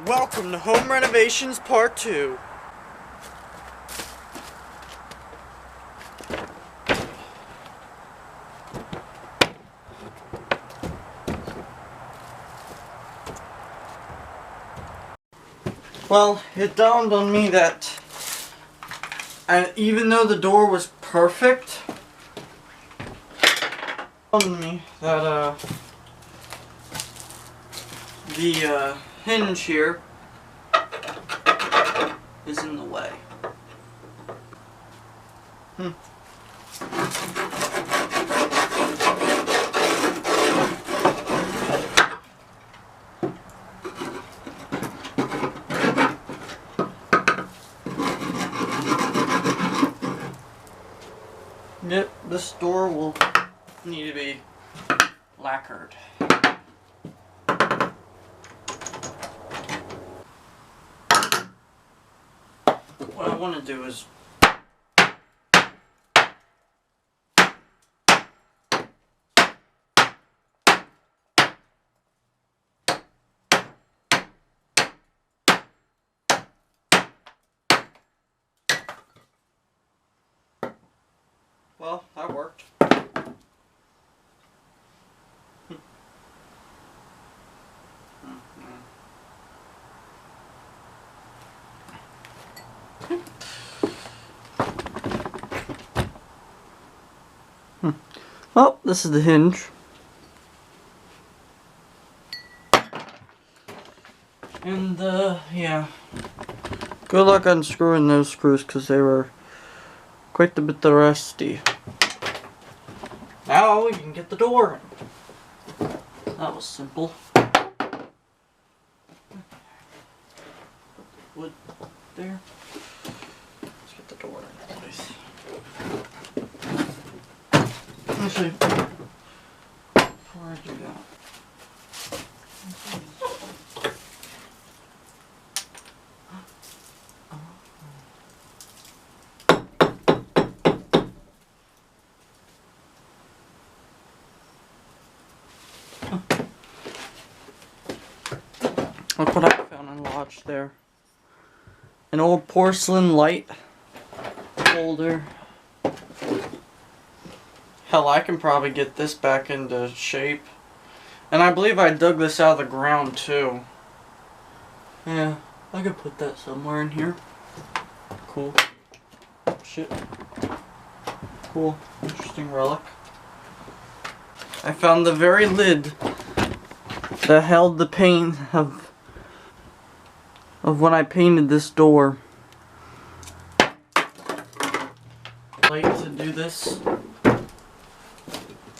Welcome to Home Renovations Part 2. Well, it dawned on me that even though the door was perfect, the hinge here is in the way. Yep, this door will need to be lacquered. What I want to do is well, that worked. Well, this is the hinge. And, yeah. Good luck unscrewing those screws because they were quite a bit rusty. Now we can get the door in. That was simple. Wood there. Let's get the door in place. Actually, before I do that, look what I found and lodged there. An old porcelain light holder. Hell, I can probably get this back into shape. And I believe I dug this out of the ground too. Yeah, I could put that somewhere in here. Cool. Shit. Cool. Interesting relic. I found the very lid that held the paint of when I painted this door. Light to do this.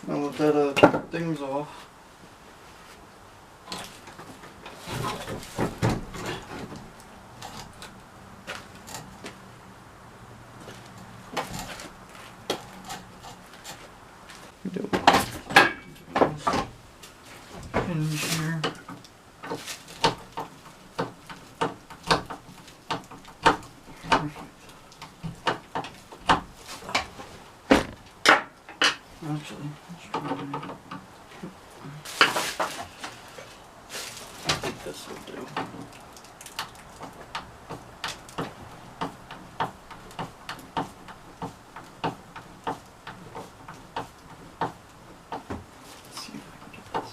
I'll let that things off. Hinge here. Actually, I think this will do. Let's see if I can get this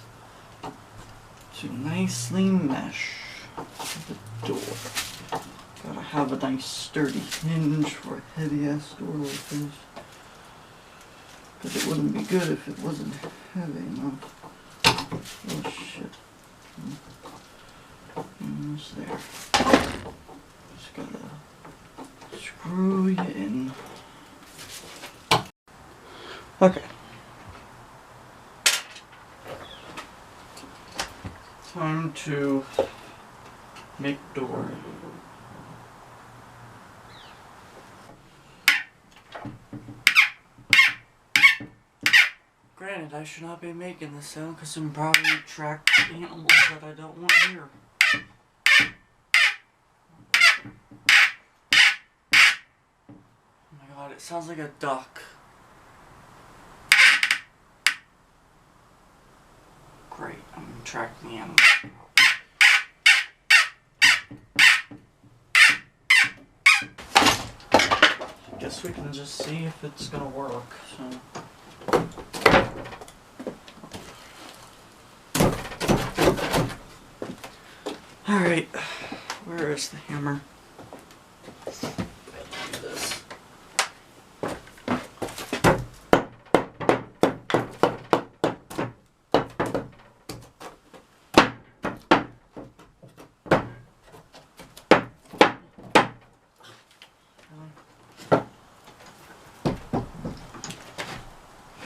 to nicely mesh the door. Gotta have a nice sturdy hinge for a heavy ass door like this. Because it wouldn't be good if it wasn't heavy enough. Oh shit. Almost there. Just gotta screw you in. Okay. Time to make door. Granted, I should not be making this sound because I'm probably attract animals that I don't want here. Oh my god, it sounds like a duck. Great, I'm attracting the animals. guess we can just see if it's gonna work. So. Alright, where is the hammer? Let's do this.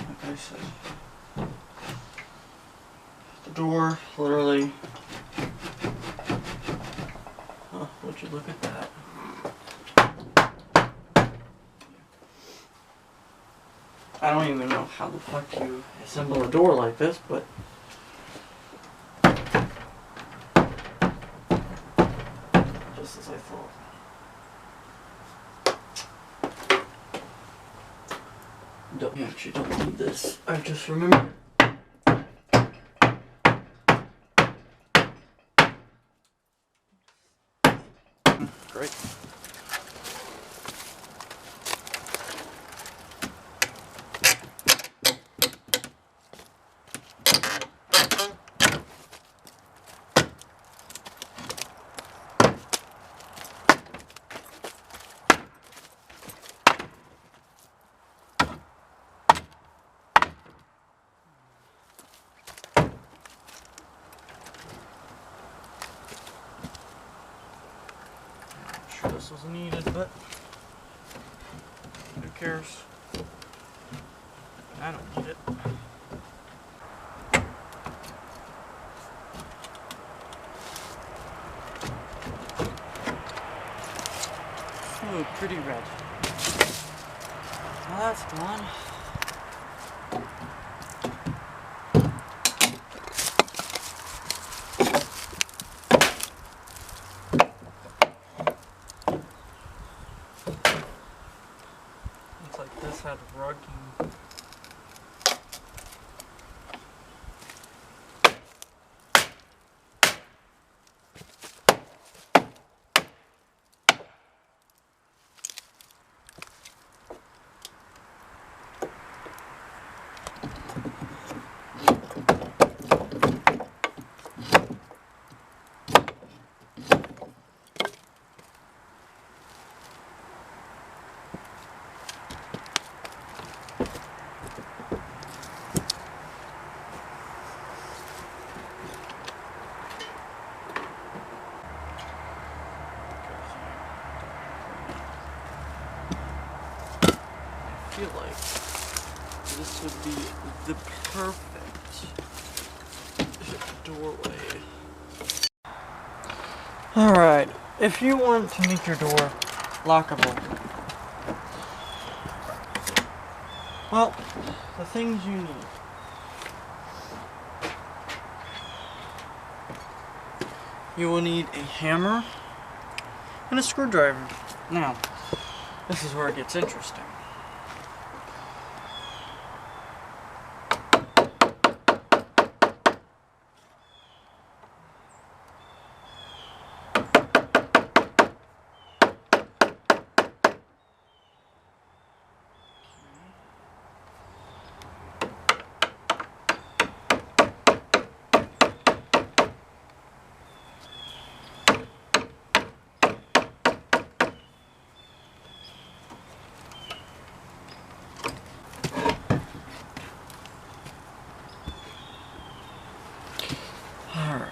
Like I said, the door literally. Oh, would you look at that? I don't even know how the fuck you assemble a door like this, but just as I thought. You actually don't need this. I just remembered. Great. Sure this was needed, but who cares? I don't need it. Oh, pretty red. Well, that's gone. Looks like this had rugging. I feel like this would be the perfect doorway. Alright, if you want to make your door lockable, well, the things you need. You will need a hammer and a screwdriver. Now, this is where it gets interesting. Alright.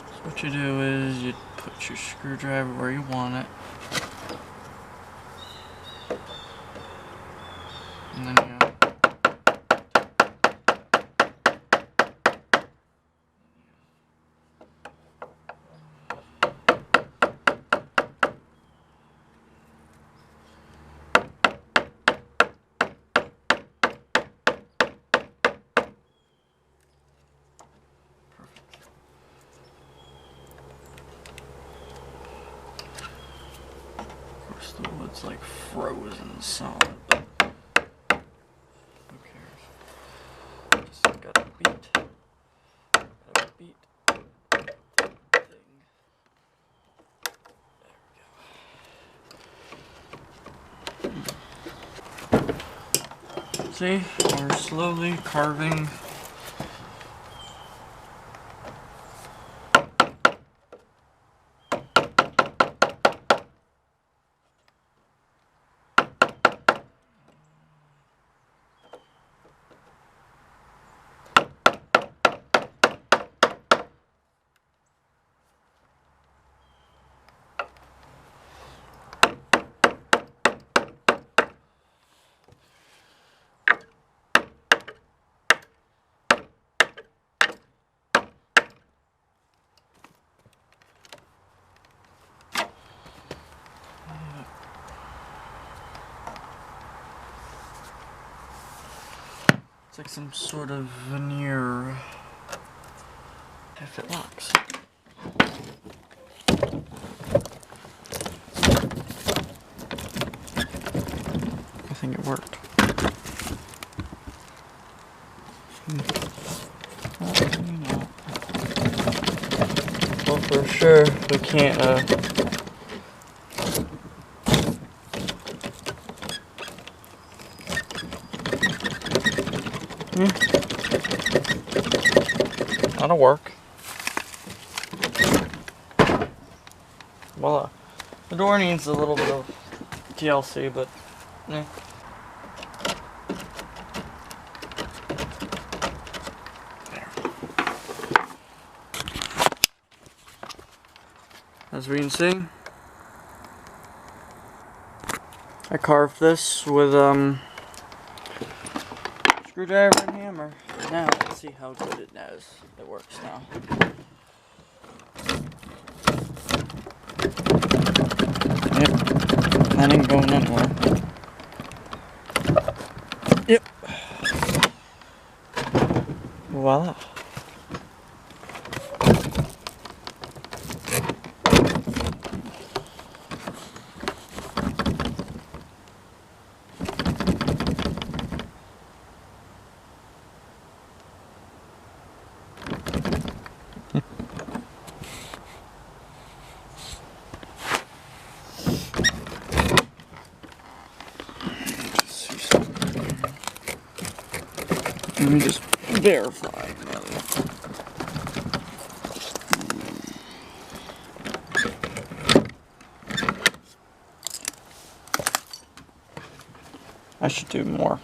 So what you do is you put your screwdriver where you want it. And then you the wood's like frozen solid, but who cares? Just gotta beat the thing. There we go. See, we're slowly carving. It's like some sort of veneer, if it locks. I think it worked. Well, for sure, we can't, that'll work. Voila. The door needs a little bit of TLC, but yeah. There. As we can see, I carved this with screwdriver and hammer. Now let's see how good it does. It works now. Yep, that ain't going anywhere. Yep. Voila. Let me just verify. I should do more.